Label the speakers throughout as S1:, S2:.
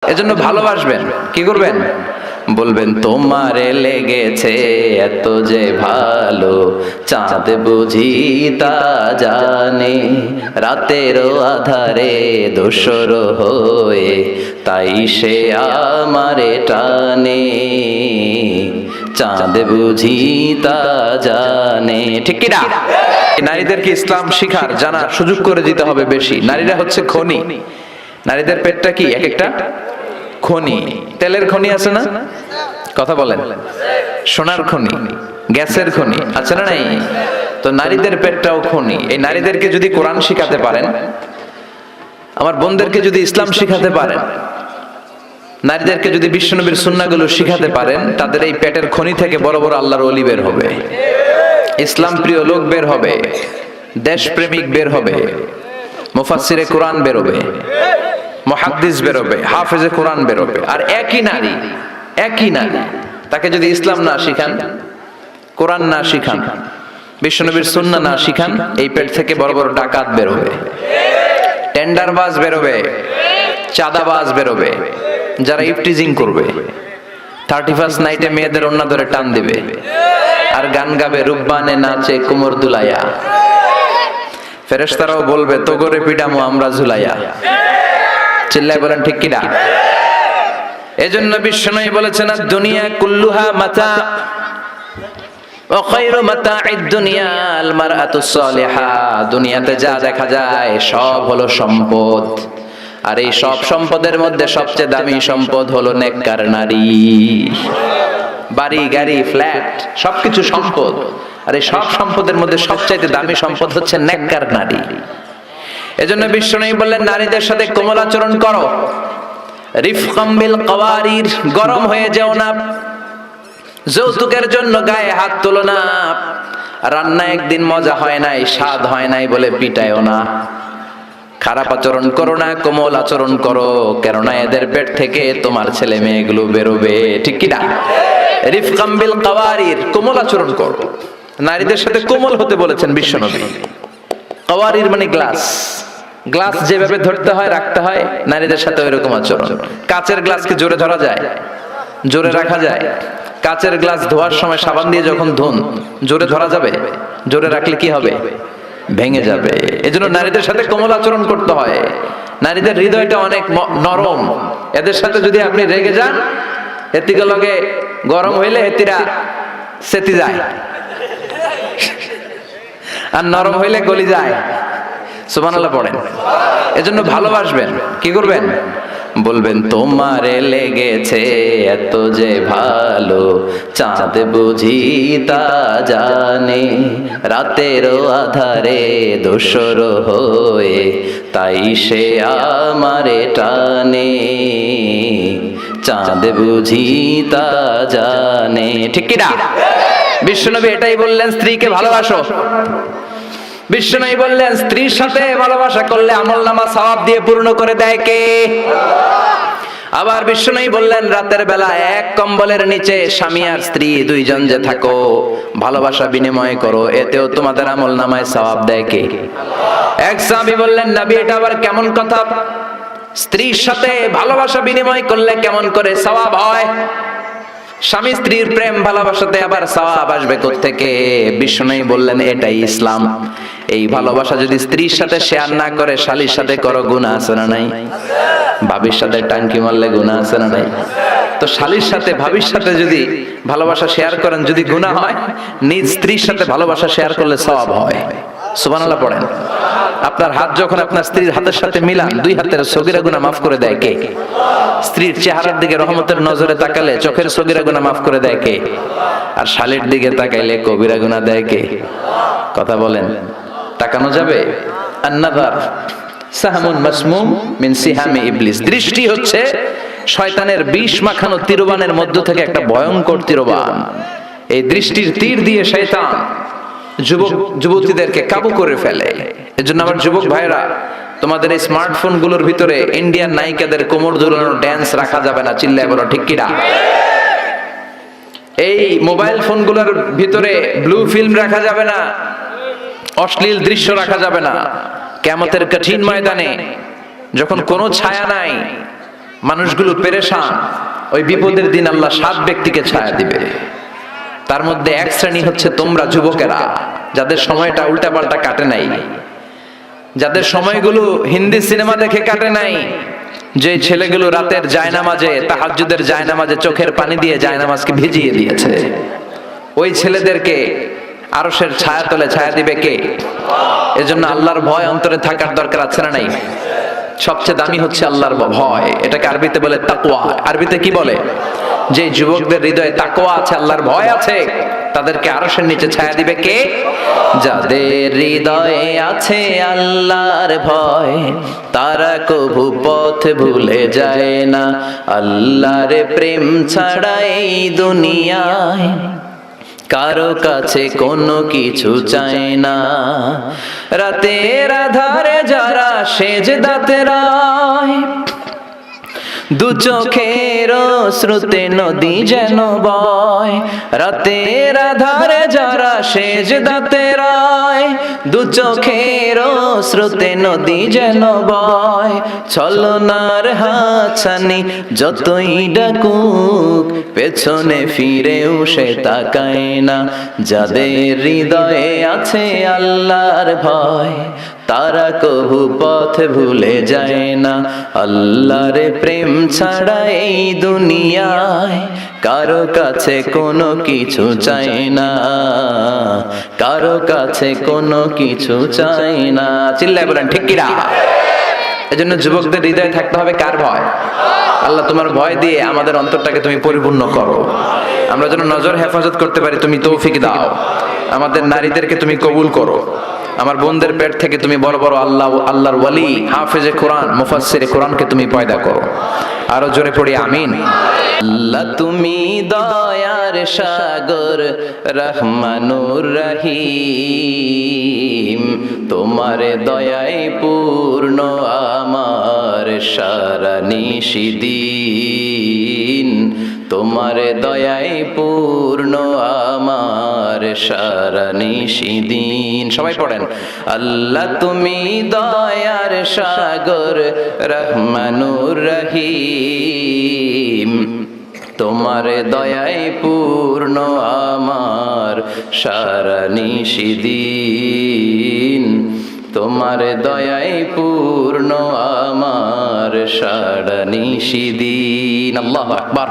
S1: এজন্য ভালোবাসবেন, কি করবেন? বলবেন তোমারে লেগেছে এত যে ভালো, চাঁদ বুঝি তা জানে, রাতেরও আধারে দোসর হয়ে তাই সে আমারে টানে, চাঁদ বুঝি তা জানে। ঠিক কি না? নারীদেরকে ইসলাম শিখার জানার সুযোগ করে দিতে হবে বেশি। নারীরা হচ্ছে খনি। নারীদের পেটটা কি এক একটা খনি। তেলের খনি আছে না? কথা বলেন। সোনার খনি, গ্যাসের খনি আছে না? নাই? তো নারীদের পেটটাও খনি। এই নারীদেরকে যদি কোরআন শিখাতে পারেন, আমার বোনদেরকে যদি ইসলাম শিখাতে পারেন, নারীদেরকে যদি বিশ্বনবীর সুন্নাহগুলো শিখাতে পারেন, তাদের এই পেটের খনি থেকে বড় বড় আল্লাহর ওলি বের হবে, ইসলাম প্রিয় লোক বের হবে, দেশপ্রেমিক বের হবে, মুফাসসিরে কোরআন বের হবে, মুহাদ্দিস বেরোবে, হাফেজে কোরআন বেরোবে। আর একই নারী তাকে যদি ইসলাম না শিখান, কোরআন না শিখান, বিশ্বনবীর সুন্নাহ না শিখান, এই পেট থেকে বড় বড় ডাকাত বেরোবে, টেন্ডারবাজ বেরোবে, চাঁদাবাজ বেরোবে, যারা ইফটিজিং করবে, 31st নাইটে মেয়েদের ওন্না ধরে টান দিবে, আর গান গাবে রুব্বানে নাচে কোমর দুলাইয়া। ফেরেশতারাও বলবে তোগরে পিডামো আমরা ঝুলাইয়া। চিল্লায় বলেন ঠিক কিনা? এজন্য বিশ্বনবী বলেছেন দুনিয়া কুল্লুহা মাতা ওয়া খায়রু মাতা'আদ দুনিয়া আল মারআতুস সালিহা। দুনিয়াতে যা দেখা যায় সব হলো সম্পদ, আর এই সব সম্পদের মধ্যে সবচেয়ে দামি সম্পদ হলো নেককার নারী। বাড়ি গাড়ি ফ্ল্যাট সবকিছু সম্পদ, আর এই সব সম্পদের মধ্যে সবচেয়ে দামি সম্পদ হচ্ছে নেককার নারী। এজন্য বিশ্বনবী বললেন নারীদের সাথে কোমল আচরণ করো, রিফকাম বিল কাওয়ারির, গরম হয়ে যেও না, যৌতুকের জন্য গায়ে হাত তোলো না, রান্না একদিন মজা হয় নাই, স্বাদ হয় নাই বলে পিটায়ও না, খারাপ আচরণ করো না, কোমল আচরণ করো, কেননা এদের পেট থেকে তোমার ছেলে মেয়েগুলো বেরোবে। ঠিক কি না? রিফকাম বিল কাওয়ারির, কোমল আচরণ করো। নারীদের সাথে কোমল হতে বলেছেন বিশ্বনবী। কাওয়ারির মানে গ্লাস, গ্লাস যেভাবে ধরতে হয় রাখতে হয়, নারীদের সাথে ওইরকম আচরণ। কাচের গ্লাসকে জোরে ধরা যায়, জোরে রাখা যায়? কাচের গ্লাস ধোয়ার সময় সাবান দিয়ে যখন ধোন, জোরে ধরা যাবে? জোরে রাখলে কি হবে? ভেঙে যাবে। এজন্য নারীদের সাথে কোমল আচরণ করতে হয়। নারীদের হৃদয়টা অনেক নরম, এদের সাথে যদি আপনি রেগে যান, এতিকে লগে গরম হইলে এতিরা সেতি যায়, আর নরম হইলে গলি যায়। সুবহানাল্লাহ পড়েন। এজন্য ভালোবাসবেন, কি করবেন? বলবেন তোমারে লেগেছে এত যে ভালো, চাঁদ বুঝি তা জানে, রাতেরও আধারে দোসর হয়ে তাই সে আমারে টানে, চাঁদ বুঝি তা জানে। ঠিক কি না? বিশ্বনবী এটাই বললেন, স্ত্রীকে ভালোবাসো। বিশ্বনবী বললেন স্ত্রীর সাথে ভালোবাসা করলে আমলনামা সওয়াব দিয়ে পূর্ণ করে দেয় কে? আবার বিশ্বনবী বললেন রাতের বেলা এক কম্বলের নিচে স্বামী আর স্ত্রী দুইজন যে থাকো, ভালোবাসা বিনিময় করো, এতেও তোমাদের আমলনামায় সওয়াব দেয় কে? এক সাহাবী বললেন নবী এটা আবার কেমন কথা, স্ত্রীর সাথে ভালোবাসা বিনিময় করলে কেমন করে সওয়াব হয়? স্বামী স্ত্রীর প্রেম ভালোবাসাতে আবার সওয়াব আসবে কোত্থেকে? বিশ্বনবী বললেন এটাই ইসলাম। এই ভালোবাসা যদি স্ত্রীর সাথে শেয়ার না করে শালীর সাথে করো, গুনাহ আছে না নাই? ভাবির সাথে টাঙ্কি মারলে গুনাহ আছে না নাই? তো শালীর সাথে ভাবির সাথে যদি ভালোবাসা শেয়ার করেন, যদি গুনাহ হয়, নিজ স্ত্রীর সাথে ভালোবাসা শেয়ার করলে সওয়াব হয়। সুবহানাল্লাহ পড়েন। আপনার হাত যখন আপনার স্ত্রীর হাতের সাথে মিলান, দুই হাতের সগীরা গুনাহ মাফ করে দেয় কে? স্ত্রীর চেহারার দিকে রহমতের নজরে তাকালে চোখের সগীরা গুনাহ মাফ করে দেয় কে? আর শালীর দিকে তাকাইলে কবিরা গুনাহ দেয় কে? কথা বলেন, তাকানো যাবে? আন-নাযার সাহমুন মাসমুম মিন সিহামি ইবলিস। দৃষ্টি হচ্ছে শয়তানের বিষ মাখানো তীরবানের মধ্য থেকে একটা ভয়ঙ্কর তীরবান। এই দৃষ্টির তীর দিয়ে শয়তান যুবক যুবতীদেরকে কাবু করে ফেলে। এজন্য আমার যুবক ভাইরা, তোমাদের এই স্মার্টফোন গুলোর ভিতরে ইন্ডিয়ান নায়িকাদের কোমর দুলানো ড্যান্স রাখা যাবে না। চিল্লায় বলো ঠিক কিনা? এই মোবাইল ফোনগুলোর ভিতরে ব্লু ফিল্ম রাখা যাবে না, অশ্লীল দৃশ্য রাখা যাবে না। কিয়ামতের কঠিন ময়দানে যখন কোনো ছায়া নাই, মানুষগুলো পেরেশান। ওই বিপদের দিন আল্লাহ 7 ব্যক্তিকে ছায়া দিবে। তার মধ্যে এক শ্রেণী হচ্ছে তোমরা যুবকেরা, যাদের সময়টা উল্টাপাল্টা কাটে নাই, যাদের সময়গুলো হিন্দি সিনেমা দেখে কাটে নাই, যে ছেলেগুলো রাতের জায়নামাজে, তাহাজ্জুদের জায়নামাজে চোখের পানি দিয়ে জায়নামাজকে ভিজিয়ে দিয়েছে, ওই ছেলেদেরকে আরশের ছায়া তলে ছায়া দিবে কে? এজন্য আল্লাহর ভয় অন্তরে থাকার দরকার আছে না নাই? সবচেয়ে দামি হচ্ছে আল্লাহর ভয়। এটাকে আরবিতে বলে তাকওয়া। আরবিতে কি বলে? যে যুবকদের হৃদয়ে তাকওয়া আছে, আল্লাহর ভয় আছে, তাদেরকে আরশের নিচে ছায়া দিবে কে? যাদের হৃদয়ে আছে আল্লাহর ভয়, তারা কভু পথ ভুলে যায় না। আল্লাহর প্রেম ছাড়া এই দুনিয়ায় কারো কাছে কোনো কিছু চায় না। রাতের আধারে যারা সেজদাতে রয়, দু চোখের শ্রুতে নদী যেন বয়। রাতের আধারে যারা সেজদাতে রয়, দু চোখের শ্রুতে নদী যেন বয়। ছলনার হাতছানি যতই ডাকুক, পেছনে ফিরেও সে তাকায় না। যাদের হৃদয়ে আছে আল্লাহর ভয়, তারা কভু পথ ভুলে যায় না। আল্লাহর প্রেম ছাড়া এই দুনিয়ায় কারো কাছে কোনো কিছু চাই না, কারো কাছে কোনো কিছু চাই না। চিল্লায় বলেন ঠিক কিনা? এজন্য যুবকদের হৃদয়ে থাকতে হবে কার ভয়? আল্লাহ, তোমার ভয় দিয়ে আমাদের অন্তরটাকে তুমি পরিপূর্ণ করো। আমরা যেন নজর হেফাজত করতে পারি, তুমি তৌফিক দাও। আমাদের নারীদেরকে তুমি কবুল করো। আমার বোনদের পেট থেকে তুমি বড় বড় আল্লাহর ওয়ালি, হাফেজে কোরআন, মুফাসসিরে কোরআনকে তুমি পয়দা করো। আরো জোরে পড়ি আমিন। আল্লাহ তুমি দয়ার সাগর, রহমানুর রহিম, তোমার দয়ায় পূর্ণ আমার সারা নিশিদিন। তোমার দয়ায় পূর্ণ আমার সারা নিশিদিন। সবাই পড়েন, আল্লাহ তুমি দয়ার সাগর, রহমানুর রহিম, তোমার দয়ায় পূর্ণ আমার সারা নিশিদিন। তোমার দয়ায় পূর্ণ আমার সারা নিশিদিন। আল্লাহু আকবার।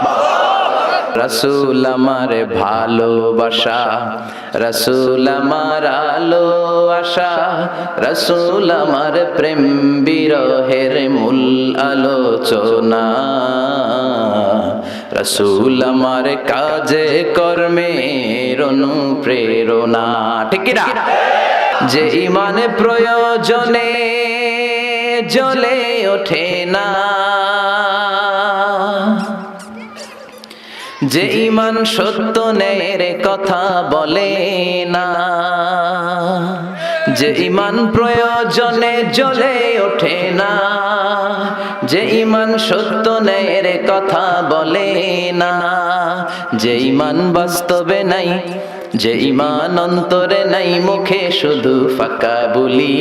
S1: রাসূল আমার ভালোবাসা, রাসূল আমার আলো আশা, রাসূল আমার প্রেম বিরহের মূল আলোচনা। রাসূল আমার কাজে কর্মের অনুপ্রেরণা। ঠিক কি না? যে ইমানে প্রয়োজনে জ্বলে ওঠে না, যে ইমান সত্য ন্যায়ের কথা বলে না, যে ইমান প্রয়োজনে জ্বলে ওঠে না, যে ইমান সত্য ন্যায়ের কথা বলে না, যে ইমান বাস্তবে নাই, যে ইমান অন্তরে নাই, মুখে শুধু ফাঁকা বলি,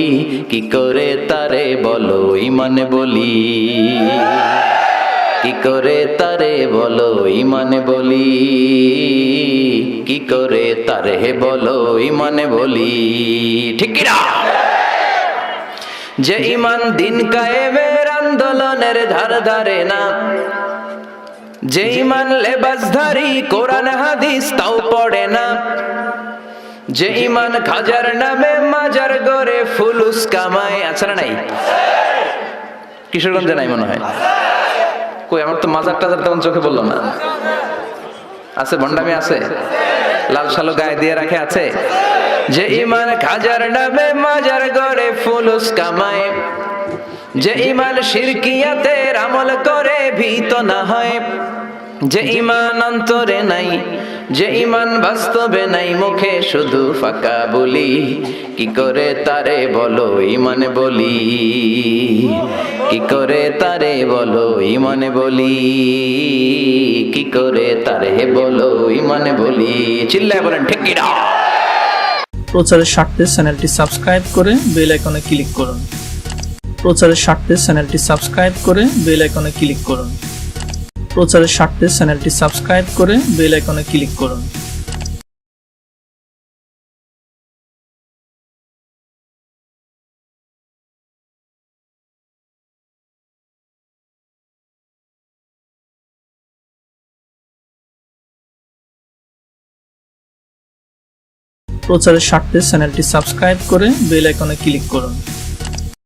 S1: কি করে তারে বলো ইমান বলি, কি করে তারে বলো ইমান বলি, কি করে তারে বলো ইমান বলি। ঠিক কি না? যে ইমান দিন কায়েমের আন্দোলনের ধার ধারে না, যে ইমান লেবাসধারী কোরআন হাদিস তাও পড়ে না, যে ইমান খাজার নামে মাজার গড়ে ফুলুস কামায়। আছে না নাই? কিশোরগঞ্জে নাই মনে হয়। কই, আমার তো মাজার টাজার তেমন চোখে বললো না। আছে, ভণ্ডামি আছে, লাল সালো গায়ে দিয়ে রাখে আছে। যে ইমান খাজার নামে মাজার গড়ে ফুলুস কামায়, যে ইমান শিরকিয়াতের আমল করে ভীত না হয়, যে ইমান অন্তরে নাই, যে ইমান বাস্তবে নাই, মুখে শুধু ফাঁকা বলি, কি করে তারে বলো ইমান বলি, কি করে তারে বলো ইমান বলি, কি করে তারে বলো ইমান বলি। চিল্লায় বলেন ঠিক কি না?
S2: প্রচারের স্বার্থে চ্যানেলটি সাবস্ক্রাইব করে বেল আইকনে ক্লিক করুন। প্রচারের স্বার্থে চ্যানেলটি সাবস্ক্রাইব করে বেল আইকনে ক্লিক করুন। প্রচারের স্বার্থে চ্যানেলটি সাবস্ক্রাইব করে বেল আইকনে ক্লিক করুন। প্রচারের স্বার্থে চ্যানেলটি সাবস্ক্রাইব করে বেল আইকনে ক্লিক করুন।